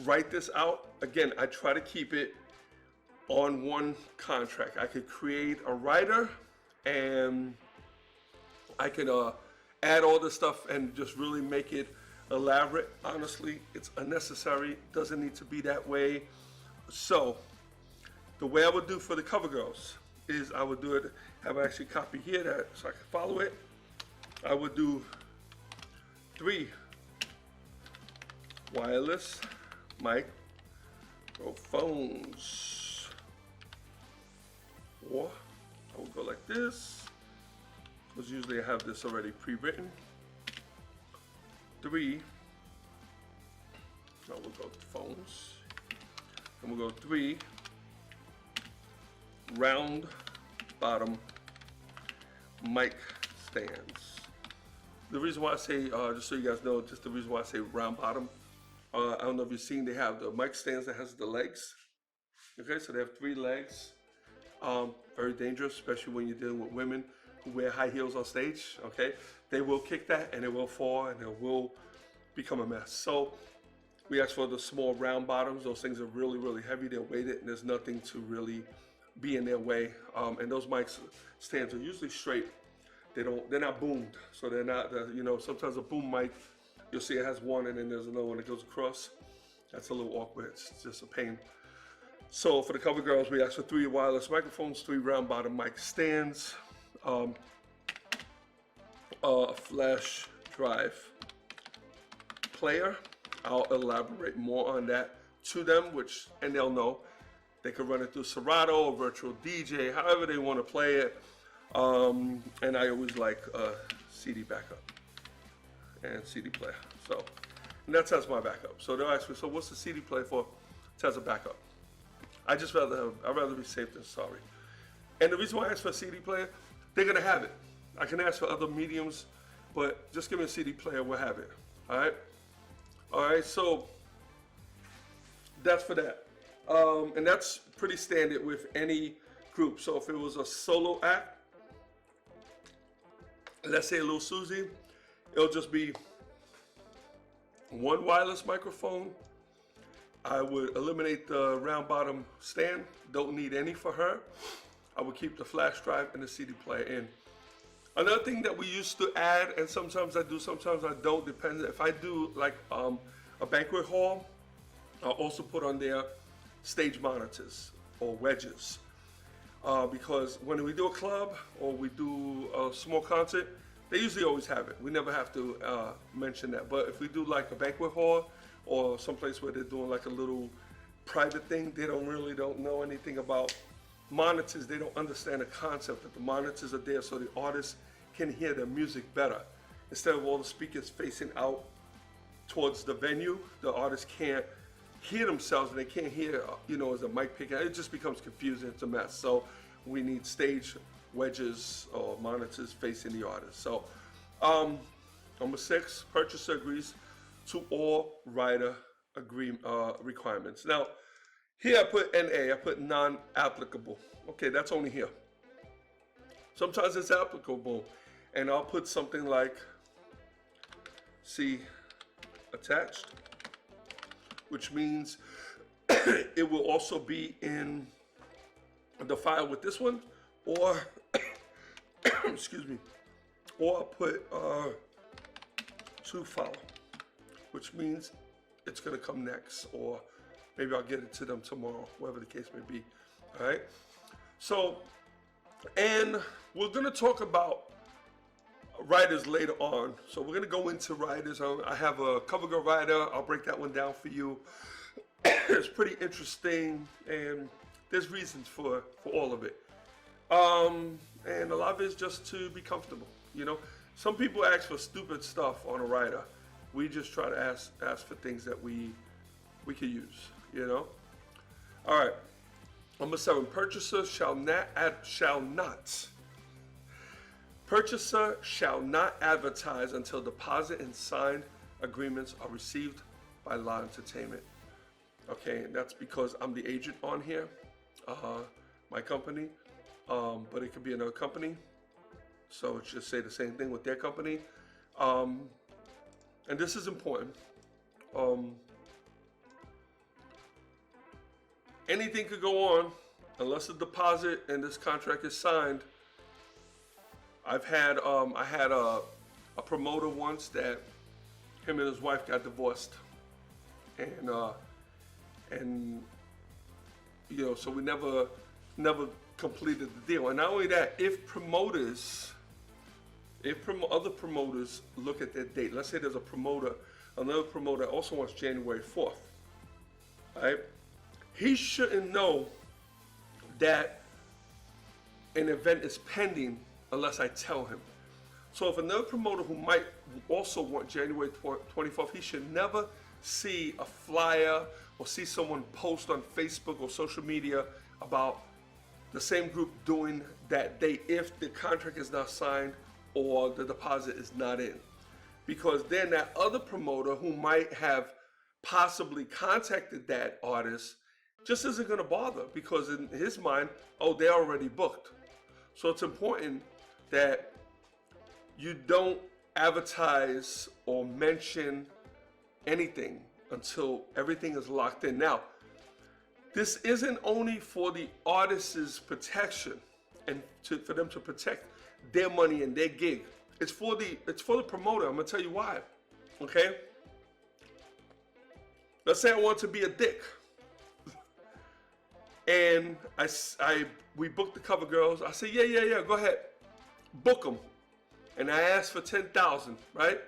write this out, again, I try to keep it on one contract. I could create a writer and I could add all this stuff and just really make it elaborate. Honestly, it's unnecessary, doesn't need to be that way. So the way I would do for the cover girls is I would do it, have actually copy here that so I can follow it. I would do 3 wireless microphones. Or I would go like this, because usually I have this already pre-written. 3, now we'll go to phones, and we'll go 3 round bottom mic stands. The reason why I say, just so you guys know, just the reason why I say round bottom, I don't know if you've seen, they have the mic stands that has the legs. Okay, so they have 3 legs. Very dangerous, especially when you're dealing with women who wear high heels on stage. Okay, they will kick that and it will fall and it will become a mess. So we asked for the small round bottoms. Those things are really, really heavy. They're weighted and there's nothing to really be in their way. And those mic stands are usually straight. They're not boomed. So they're not, you know, sometimes a boom mic, you'll see it has one and then there's another one that goes across. That's a little awkward. It's just a pain. So for the cover girls, we asked for 3 wireless microphones, 3 round bottom mic stands, a flash drive player. I'll elaborate more on that to them, and they'll know. They could run it through Serato or virtual DJ, however they want to play it. And I always like a CD backup and CD player. So, and that's as my backup. So they'll ask me, so what's the CD player for? It's as a backup. I'd rather be safe than sorry. And the reason why I ask for a CD player, they're gonna have it. I can ask for other mediums, but just give me a CD player, we'll have it. All right? All right, so that's for that. And that's pretty standard with any group. So if it was a solo act, let's say a Lil Susie, it'll just be 1 wireless microphone. I would eliminate the round bottom stand, don't need any for her. I would keep the flash drive and the CD player in. Another thing that we used to add, and sometimes I do, sometimes I don't, depends. If I do like a banquet hall, I'll also put on there stage monitors or wedges. Because when we do a club or we do a small concert, they usually always have it. We never have to mention that. But if we do like a banquet hall or someplace where they're doing like a little private thing, they don't know anything about monitors. They don't understand the concept that the monitors are there so the artists can hear their music better. Instead of all the speakers facing out towards the venue, the artists can't hear themselves and they can't hear, you know, as a mic picking. It just becomes confusing. It's a mess. So we need stage wedges or monitors facing the artist. So number 6, purchaser agrees to all rider requirements. Now, here I put NA, I put non-applicable. Okay, that's only here. Sometimes it's applicable, and I'll put something like see attached, which means it will also be in the file with this one, or excuse me, or I'll put to file, which means it's gonna come next, or maybe I'll get it to them tomorrow, whatever the case may be. All right. So, and we're gonna talk about riders later on. So we're gonna go into riders. I have a cover girl rider. I'll break that one down for you. It's pretty interesting, and there's reasons for all of it. And a lot of it is just to be comfortable. You know, some people ask for stupid stuff on a rider. We just try to ask for things that we could use. You know. All right. Number 7. Purchaser shall not advertise until deposit and signed agreements are received by Live Entertainment. Okay, and that's because I'm the agent on here, my company, but it could be another company. So it should say the same thing with their company. And this is important. Anything could go on unless the deposit and this contract is signed. I had a promoter once that him and his wife got divorced, and you know, so we never completed the deal. And not only that, if other promoters look at that date, let's say there's another promoter also wants January 4th, right? He shouldn't know that an event is pending unless I tell him. So if another promoter who might also want January 24th, he should never see a flyer or see someone post on Facebook or social media about the same group doing that day if the contract is not signed or the deposit is not in. Because then that other promoter who might have possibly contacted that artist just isn't going to bother, because in his mind, oh, they're already booked. So it's important that you don't advertise or mention anything until everything is locked in. Now, this isn't only for the artist's protection and for them to protect their money and their gig. It's for the promoter. I'm gonna tell you why. Okay? Let's say I want to be a dick, and we booked the cover girls. I say, yeah, go ahead, book them. And I asked for 10,000, right?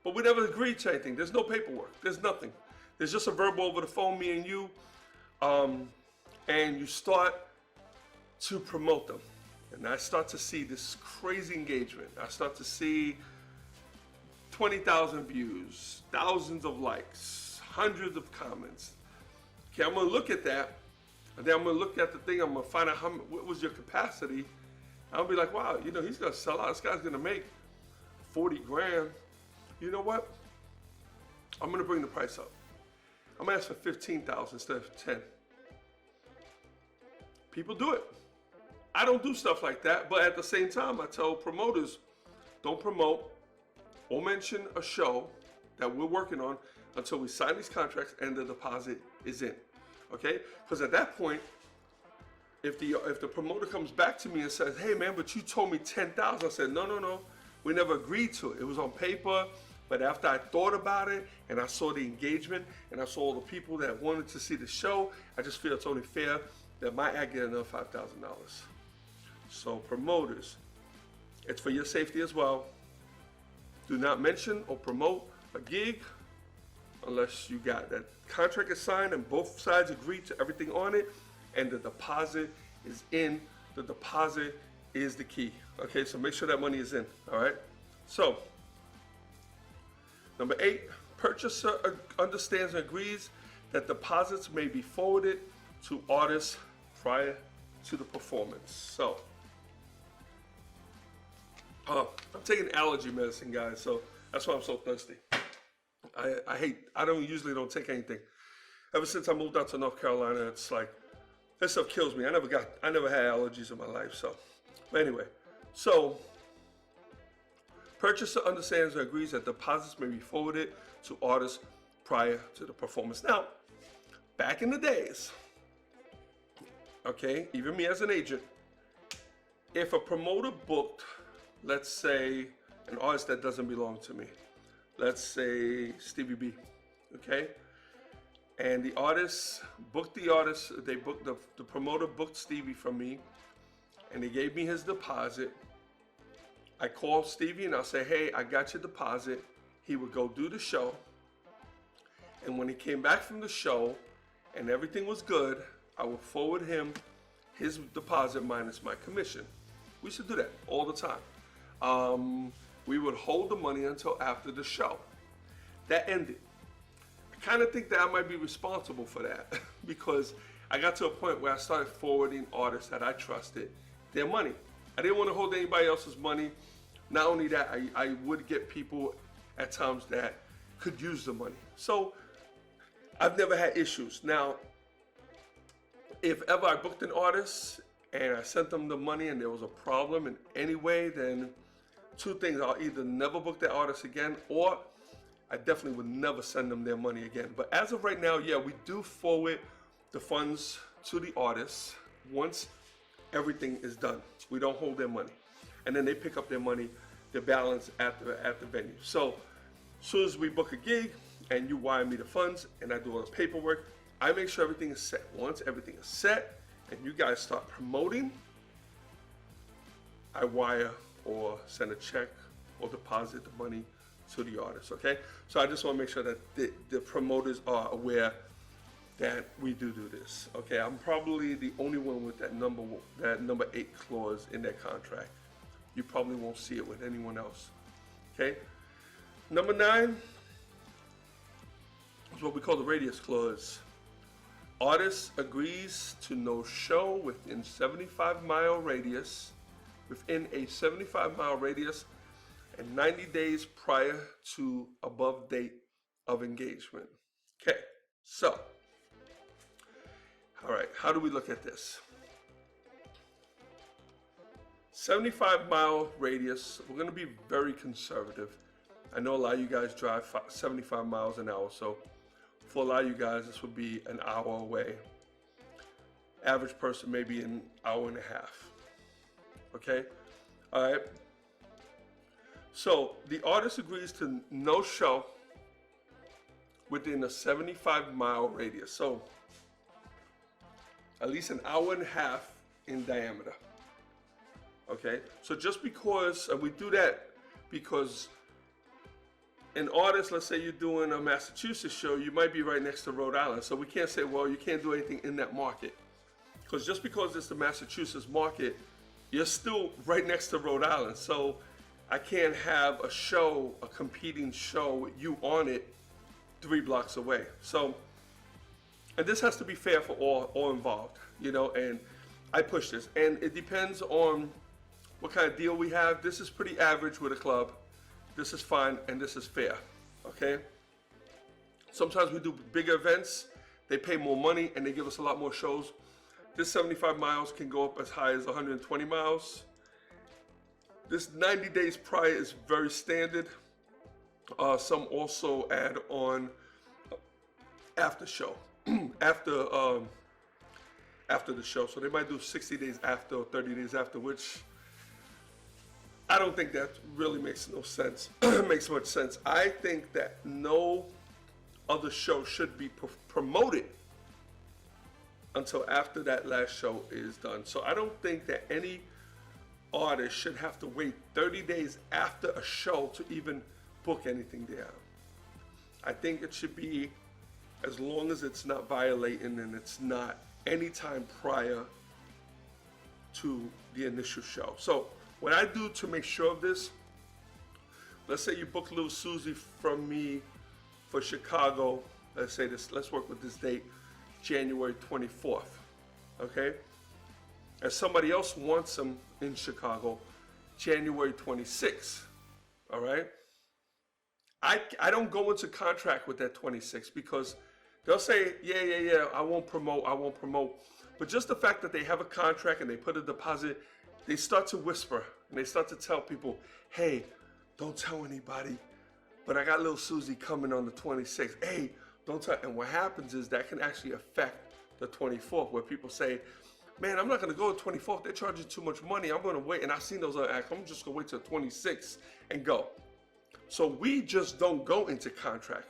But we never agreed to anything. There's no paperwork. There's nothing. There's just a verbal over the phone, me and you, and you start to promote them. And I start to see this crazy engagement. I start to see 20,000 views, thousands of likes, hundreds of comments. Okay, I'm gonna look at that, and then I'm gonna look at the thing. I'm gonna find out what was your capacity. I'll be like, wow, he's gonna sell out. This guy's gonna make 40 grand. You know what? I'm gonna bring the price up. I'm gonna ask for 15,000 instead of 10. People do it. I don't do stuff like that, but at the same time, I tell promoters, don't promote or mention a show that we're working on until we sign these contracts and the deposit is in, okay? Because at that point, if the promoter comes back to me and says, hey man, but you told me 10,000, I said, no, we never agreed to it. It was on paper, but after I thought about it and I saw the engagement and I saw all the people that wanted to see the show, I just feel it's only fair that my act get another $5,000. So promoters, it's for your safety as well. Do not mention or promote a gig unless you got that contract is signed and both sides agree to everything on it and the deposit is in. The deposit is the key. Okay, so make sure that money is in, all right? So, number 8, purchaser understands and agrees that deposits may be forwarded to artists prior to the performance. So, I'm taking allergy medicine, guys, so that's why I'm so thirsty. I usually don't take anything. Ever since I moved out to North Carolina, it's like, that stuff kills me. I never had allergies in my life, so. But anyway, so, purchaser understands and agrees that deposits may be forwarded to artists prior to the performance. Now, back in the days, okay, even me as an agent, if a promoter booked, let's say, an artist that doesn't belong to me, let's say Stevie B, okay? And the artist booked the promoter booked Stevie from me, and he gave me his deposit. I call Stevie and I'll say, hey, I got your deposit. He would go do the show. And when he came back from the show and everything was good, I would forward him his deposit minus my commission. We used to do that all the time. We would hold the money until after the show. That ended. I kind of think that I might be responsible for that because I got to a point where I started forwarding artists that I trusted their money. I didn't want to hold anybody else's money. Not only that, I would get people at times that could use the money. So I've never had issues. Now, if ever I booked an artist and I sent them the money and there was a problem in any way, then two things: I'll either never book that artist again, or I definitely would never send them their money again. But as of right now, yeah, we do forward the funds to the artists once everything is done. We don't hold their money. And then they pick up their money, their balance at the venue. So as soon as we book a gig and you wire me the funds and I do all the paperwork, I make sure everything is set. Once everything is set and you guys start promoting, I wire or send a check or deposit the money to the artist, okay? So I just want to make sure that the promoters are aware that we do this, okay? I'm probably the only one with that number 8 clause in that contract. You probably won't see it with anyone else, okay? Number 9 is what we call the radius clause. Artist agrees to no show within 75-mile radius, within a 75-mile radius, and 90 days prior to above date of engagement. Okay, so, all right, how do we look at this? 75-mile radius, we're gonna be very conservative. I know a lot of you guys drive 75 miles an hour, so for a lot of you guys, this would be an hour away. Average person maybe an hour and a half. Okay, all right. So the artist agrees to no show within a 75-mile radius. So at least an hour and a half in diameter. Okay, so just because, and we do that because an artist, let's say you're doing a Massachusetts show, you might be right next to Rhode Island. So we can't say, well, you can't do anything in that market. Because just because it's the Massachusetts market, you're still right next to Rhode Island. So I can't have a show, a competing show with you on it 3 blocks away. So, and this has to be fair for all involved, you know, and I push this. And it depends on what kind of deal we have. This is pretty average with a club. This is fine, and this is fair, okay? Sometimes we do bigger events, they pay more money, and they give us a lot more shows. This 75 miles can go up as high as 120 miles. This 90 days prior is very standard. Some also add on after show, after the show. So they might do 60 days after or 30 days after, which I don't think that really makes no sense, makes much sense. I think that no other show should be promoted until after that last show is done. So I don't think that any artist should have to wait 30 days after a show to even book anything there. I think it should be, as long as it's not violating and it's not any time prior to the initial show. So what I do to make sure of this, let's say you book Little Susie from me for Chicago, let's say this, let's work with this date, January 24th, okay? And somebody else wants them in Chicago, January 26th, all right? I don't go into contract with that 26th because they'll say, yeah, I won't promote. But just the fact that they have a contract and they put a deposit, they start to whisper and they start to tell people, hey, don't tell anybody, but I got Little Susie coming on the 26th. Hey, don't tell. And what happens is that can actually affect the 24th, where people say, man, I'm not gonna go to 24th. They're charging too much money. I'm gonna wait. And I've seen those other acts. I'm just gonna wait till 26th and go. So we just don't go into contract.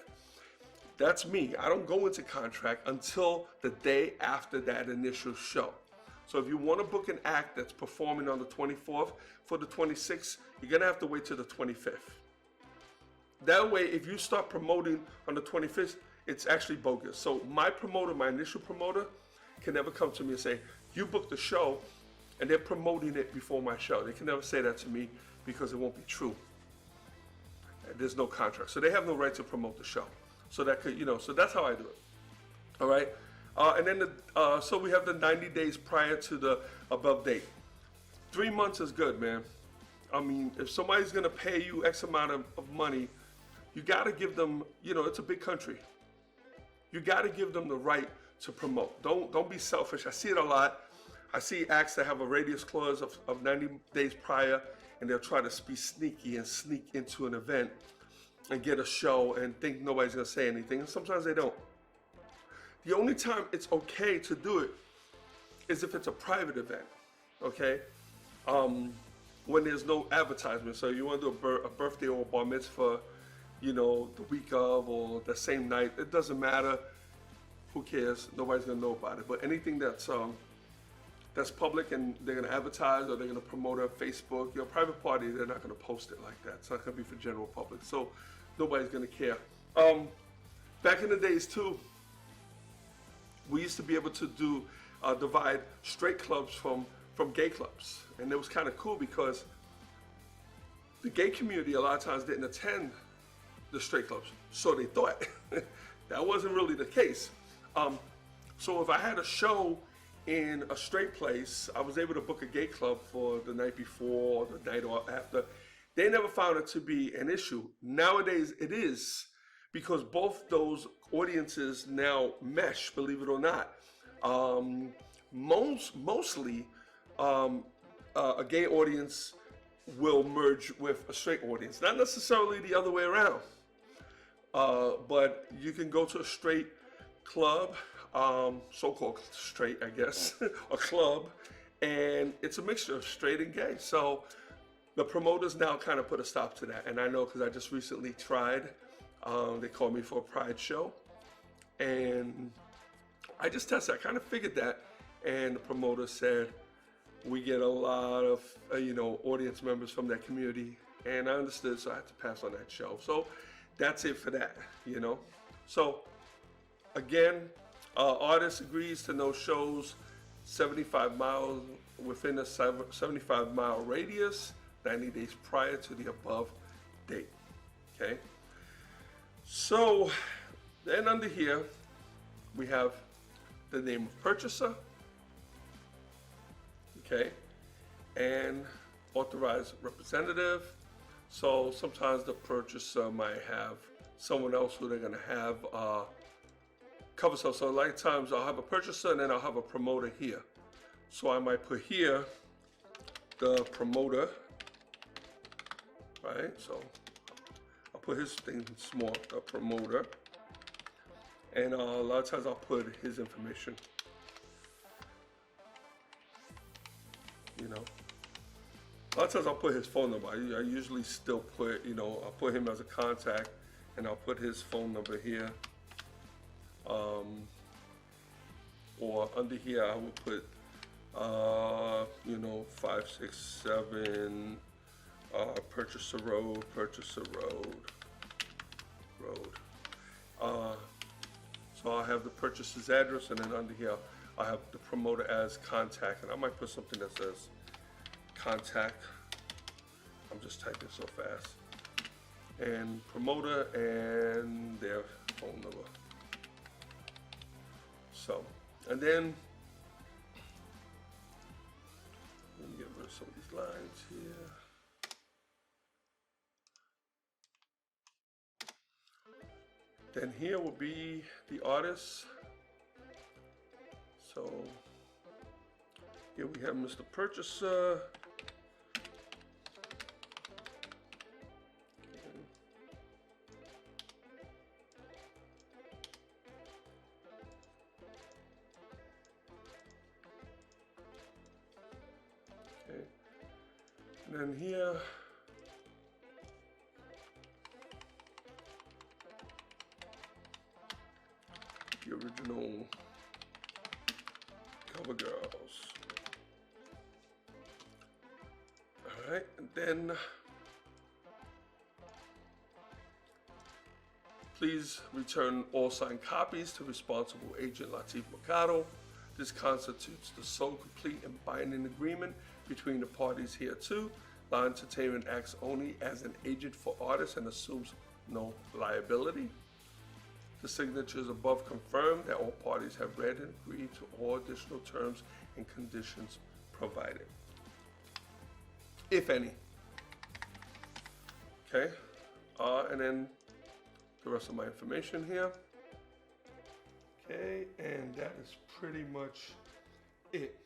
That's me. I don't go into contract until the day after that initial show. So if you want to book an act that's performing on the 24th for the 26th, you're gonna have to wait till the 25th. That way, if you start promoting on the 25th, it's actually bogus. So my promoter, my initial promoter, can never come to me and say, you booked the show and they're promoting it before my show. They can never say that to me because it won't be true. There's no contract. So they have no right to promote the show. So that could, so that's how I do it. All right. And then, so we have the 90 days prior to the above date. 3 months is good, man. I mean, if somebody's going to pay you X amount of money, you got to give them, it's a big country. You got to give them the right to promote. Don't be selfish. I see it a lot. I see acts that have a radius clause of 90 days prior, and they'll try to be sneaky and sneak into an event and get a show and think nobody's going to say anything. And sometimes they don't. The only time it's okay to do it is if it's a private event, okay? When there's no advertisement. So you want to do a birthday or a bar mitzvah, the week of or the same night. It doesn't matter. Who cares? Nobody's gonna know about it. But anything that's public and they're gonna advertise or they're gonna promote it on Facebook, your private party, they're not gonna post it like that. It's not gonna be for general public. So nobody's gonna care. Back in the days too, we used to be able to do divide straight clubs from gay clubs, and it was kind of cool because the gay community a lot of times didn't attend the straight clubs, so they thought. That wasn't really the case. So if I had a show in a straight place, I was able to book a gay club for the night before or the night after. They never found it to be an issue. Nowadays it is, because both those audiences now mesh, believe it or not. Mostly, a gay audience will merge with a straight audience, not necessarily the other way around. But you can go to a straight club, so-called straight, I guess, a club, and it's a mixture of straight and gay. So the promoters now kind of put a stop to that, and I know because I just recently tried. They called me for a Pride show, and I just tested. I kind of figured that, and the promoter said we get a lot of audience members from that community, and I understood, so I had to pass on that show. So that's it for that, So again, artist agrees to no shows 75 miles within a 75-mile radius 90 days prior to the above date. Okay. So then under here we have the name of purchaser, okay, and authorized representative. So sometimes the purchaser might have someone else who they're going to have cover. So a lot of times I'll have a purchaser and then I'll have a promoter here. So I might put here the promoter, right? So I'll put his thing small, the promoter, and a lot of times I'll put his information. A lot of times I'll put his phone number. I usually still put, I'll put him as a contact, and I'll put his phone number here. Or under here I will put, 567 Purchaser Road. So I'll have the purchaser's address, and then under here I have the promoter as contact, and I might put something that says contact. I'm just typing so fast. And promoter and their phone number. So, and then let me get rid of some of these lines here. Then here will be the artist. So here we have Mr. Purchaser. Okay. And then here the original cover girls. All right, and then please return all signed copies to responsible agent Latif Mercado. This constitutes the sole, complete, and binding agreement between the parties hereto. Live Entertainment acts only as an agent for artists and assumes no liability. The signatures above confirm that all parties have read and agreed to all additional terms and conditions provided, if any. Okay, and then the rest of my information here. Okay, and that is pretty much it.